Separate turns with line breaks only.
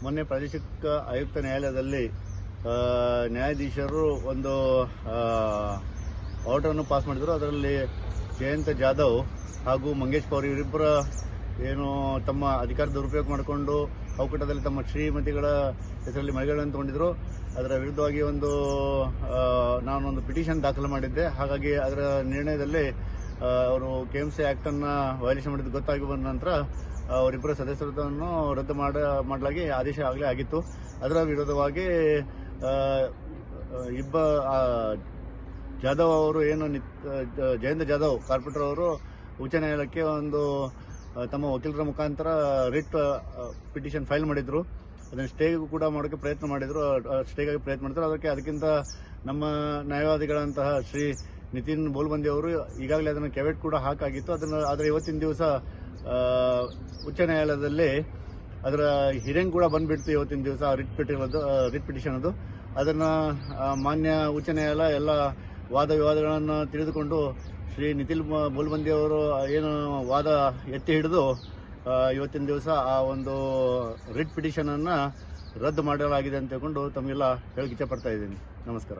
ಮೊನ್ನೆ ಪ್ರಾದೇಶಿಕ ಆಯುಕ್ತ ನ್ಯಾಯಾಲಯದಲ್ಲಿ ನ್ಯಾಯಾಧೀಶರು ಒಂದು ಆರ್ಡರನ್ನು ಪಾಸ್ ಮಾಡಿದರು. ಅದರಲ್ಲಿ ಜಯಂತ ಜಾಧವ್ ಹಾಗೂ ಮಂಗೇಶ್ ಪೌರ್ ಇವರಿಬ್ಬರ ಏನು ತಮ್ಮ ಅಧಿಕಾರ ದುರುಪಯೋಗ ಮಾಡಿಕೊಂಡು ಅವಕಟದಲ್ಲಿ ತಮ್ಮ ಶ್ರೀಮತಿಗಳ ಹೆಸರಲ್ಲಿ ಮಳಿಗೆಗಳನ್ನು ತಗೊಂಡಿದ್ರು. ಅದರ ವಿರುದ್ಧವಾಗಿ ನಾನೊಂದು ಪಿಟಿಷನ್ ದಾಖಲು ಮಾಡಿದ್ದೆ. ಹಾಗಾಗಿ ಅದರ ನಿರ್ಣಯದಲ್ಲಿ ಅವರು KMC ಆ್ಯಕ್ಟನ್ನು ವೈಲೇಷನ್ ಮಾಡಿದ್ದು ಗೊತ್ತಾಗಿ ಬಂದ ನಂತರ ಅವರಿಬ್ಬರ ಸದಸ್ಯತ್ವವನ್ನು ರದ್ದು ಮಾಡಲಾಗಿ ಆದೇಶ ಆಗಲೇ ಆಗಿತ್ತು. ಅದರ ವಿರೋಧವಾಗಿ ಜಾಧವ್ ಅವರು ಜಯಂತ ಜಾಧವ್ ಕಾರ್ಪೊರೇಟರ್ ಅವರು ಉಚ್ಚ ನ್ಯಾಯಾಲಯಕ್ಕೆ ತಮ್ಮ ವಕೀಲರ ಮುಖಾಂತರ ರಿಟ್ ಪಿಟಿಷನ್ ಫೈಲ್ ಮಾಡಿದ್ರು. ಅದನ್ನು ಸ್ಟೇಗೂ ಕೂಡ ಮಾಡೋಕ್ಕೆ ಪ್ರಯತ್ನ ಮಾಡಿದ್ರು. ಸ್ಟೇಗಾಗಿ ಪ್ರಯತ್ನ ಮಾಡಿದ್ರು. ಅದಕ್ಕಿಂತ ನಮ್ಮ ನ್ಯಾಯವಾದಿಗಳಂತಹ ಶ್ರೀ ನಿತಿನ್ ಬೋಲ್ಬಂದಿ ಅವರು ಈಗಾಗಲೇ ಅದನ್ನು ಕೆವೆಟ್ ಕೂಡ ಹಾಕಾಗಿತ್ತು. ಆದರೆ ಇವತ್ತಿನ ದಿವಸ ಉಚ್ಚ ನ್ಯಾಯಾಲಯದಲ್ಲಿ ಅದರ ಹಿಯರಿಂಗ್ ಕೂಡ ಬಂದ್ಬಿಡ್ತು. ಇವತ್ತಿನ ದಿವಸ ರಿಟ್ ಪಿಟಿಷನ್ ಅದು ಅದನ್ನು ಮಾನ್ಯ ಉಚ್ಚ ನ್ಯಾಯಾಲಯ ಎಲ್ಲ ವಾದ ವಿವಾದಗಳನ್ನು ತಿಳಿದುಕೊಂಡು ಶ್ರೀ ನಿತಿನ್ ಬೋಲ್ಬಂದಿ ಅವರು ಏನು ವಾದ ಎತ್ತಿ ಹಿಡಿದು ಇವತ್ತಿನ ದಿವಸ ಆ ರಿಟ್ ಪಿಟಿಷನ್ ಅನ್ನು ರದ್ದು ಮಾಡಲಾಗಿದೆ ಅಂತ ಹೇಳ್ಕೊಂಡು ತಮಗೆಲ್ಲ ಹೇಳಕ್ಕೆ ಇಚ್ಛೆಪಡ್ತಾ ಇದ್ದೀನಿ. ನಮಸ್ಕಾರ.